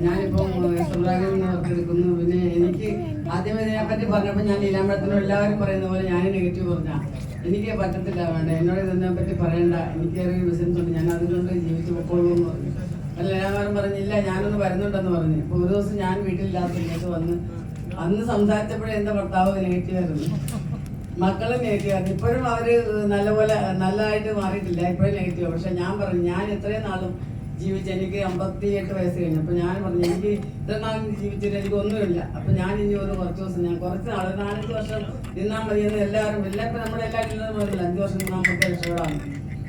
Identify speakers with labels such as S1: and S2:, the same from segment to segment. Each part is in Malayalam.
S1: ഞാനിപ്പം എടുക്കുന്നു. പിന്നെ എനിക്ക് ആദ്യം ഇതിനെപ്പറ്റി പറഞ്ഞപ്പോൾ ഞാൻ ലീലാമ്പഴത്തിനും എല്ലാവരും പറയുന്ന പോലെ ഞാൻ നെഗറ്റീവ് പറഞ്ഞാൽ എനിക്ക് പറ്റത്തില്ല, വേണ്ട എന്നോട് ഇതിനെപ്പറ്റി പറയണ്ട, എനിക്കൊരു ബിസിനസ് ഉണ്ട്, ഞാൻ അതുകൊണ്ട് ജീവിച്ചു പൊക്കോളൂ എന്ന് പറഞ്ഞു. അല്ല ലീലാമ്പഴം പറഞ്ഞില്ല, ഞാനൊന്ന് വരുന്നുണ്ടെന്ന് പറഞ്ഞു. ഇപ്പോൾ ഒരു ദിവസം ഞാൻ വീട്ടിലില്ലാത്ത സമയത്ത് വന്ന് അന്ന് സംസാരിച്ചപ്പോഴേ എൻ്റെ ഭർത്താവ് നെഗറ്റീവ് ആയിരുന്നു, മക്കളും നെഗറ്റീവ് ആയിരുന്നു. ഇപ്പോഴും അവര് നല്ലപോലെ നല്ലതായിട്ട് മാറിയിട്ടില്ല, ഇപ്പോഴും നെഗറ്റീവ്. പക്ഷെ ഞാൻ പറഞ്ഞു ഞാൻ ഇത്രയും നാളും ജീവിച്ച് എനിക്ക് 58 വയസ്സ് കഴിഞ്ഞു. അപ്പൊ ഞാൻ പറഞ്ഞു എനിക്ക് ഇത്ര നാളും ജീവിച്ചിട്ട് എനിക്ക് ഒന്നുമില്ല. അപ്പൊ ഞാൻ ഇനി കുറച്ച് ദിവസം ഞാൻ കുറച്ച് നാൾ 4-5 വർഷം നിന്നാൽ മതിയെന്ന് എല്ലാവരും ഇപ്പൊ നമ്മളെല്ലാവരും ഇല്ലെന്ന് പറഞ്ഞില്ല, 5 വർഷം നിന്നാൽ നമുക്ക് രക്ഷപ്പെടാണ്.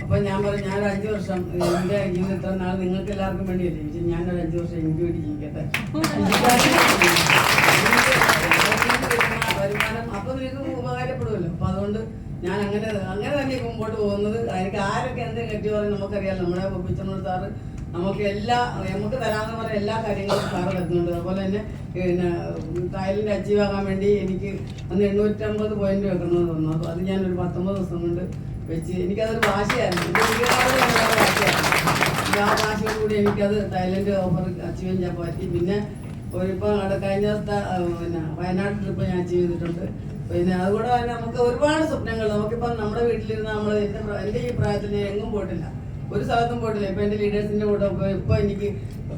S1: അപ്പൊ ഞാൻ പറഞ്ഞു ഞാൻ 5 വർഷം എന്റെ ജീവിതം ഇത്ര നാൾ നിങ്ങൾക്ക് എല്ലാവർക്കും വേണ്ടിയല്ലേ ജീവിച്ചു, ഞാനൊരു 5 വർഷം എനിക്ക് വേണ്ടി ജീവിക്കട്ടെ, വരുമാനം അപ്പൊ നിങ്ങൾക്ക് ഉപകാരപ്പെടുമല്ലോ. അപ്പൊ അതുകൊണ്ട് ഞാൻ അങ്ങനെ തന്നെ മുമ്പോട്ട് പോകുന്നത്. എനിക്ക് ആരൊക്കെ എന്ത് കെട്ടി പറയും നമുക്കറിയാം. നമ്മുടെ പിച്ചമ്മ സാറ് നമുക്ക് തരാമെന്ന് പറഞ്ഞ എല്ലാ കാര്യങ്ങളും സാറ് തരുന്നുണ്ട്. അതുപോലെ തന്നെ പിന്നെ തായ്ലൻഡ് അച്ചീവ് ആകാൻ വേണ്ടി എനിക്ക് അന്ന് 850 പോയിന്റ് വെക്കണമെന്ന് തോന്നുന്നു. അപ്പോൾ അത് ഞാനൊരു 19 ദിവസം കൊണ്ട് വെച്ച് എനിക്കതൊരു ഭാഷയായിരുന്നു, ആ ഭാഷയോടുകൂടി എനിക്കത് തായ്ലൻഡ് ഓഫർ അച്ചീവ് ചെയ്യാൻ പറ്റി. പിന്നെ ഇപ്പം കഴിഞ്ഞ ദിവസത്തെ പിന്നെ വയനാട് ട്രിപ്പ് ഞാൻ അച്ചീവ് ചെയ്തിട്ടുണ്ട്. പിന്നെ അതുകൂടെ തന്നെ നമുക്ക് ഒരുപാട് സ്വപ്നങ്ങൾ. നമുക്കിപ്പം നമ്മുടെ വീട്ടിലിരുന്ന് നമ്മൾ എൻ്റെ ഈ പ്രായത്തിൽ ഞാൻ എങ്ങും പോയിട്ടില്ല, ഒരു സ്ഥലത്തും പോയിട്ടില്ല. ഇപ്പം എൻ്റെ ലീഡേഴ്സിൻ്റെ കൂടെ ഇപ്പോൾ എനിക്ക്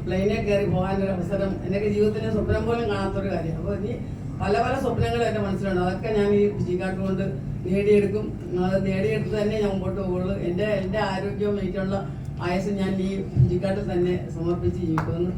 S1: പ്ലെയിനിൽ കയറി പോകാനൊരു അവസരം എൻ്റെ ജീവിതത്തിൻ്റെ സ്വപ്നം പോലും കാണാത്തൊരു കാര്യം. അപ്പോൾ ഇനി പല പല സ്വപ്നങ്ങളും എൻ്റെ മനസ്സിലുണ്ട്. അതൊക്കെ ഞാൻ ഈ ജിക്കാട്ട് കൊണ്ട് നേടിയെടുക്കും. അത് നേടിയെടുത്ത് തന്നെ ഞാൻ മുമ്പോട്ട് പോകുള്ളൂ. എൻ്റെ ആരോഗ്യവും എനിക്കുള്ള ആയുസ്സും ഞാൻ ഈ ജിക്കാട്ടിൽ തന്നെ സമർപ്പിച്ച് ജീവിക്കുമെന്ന്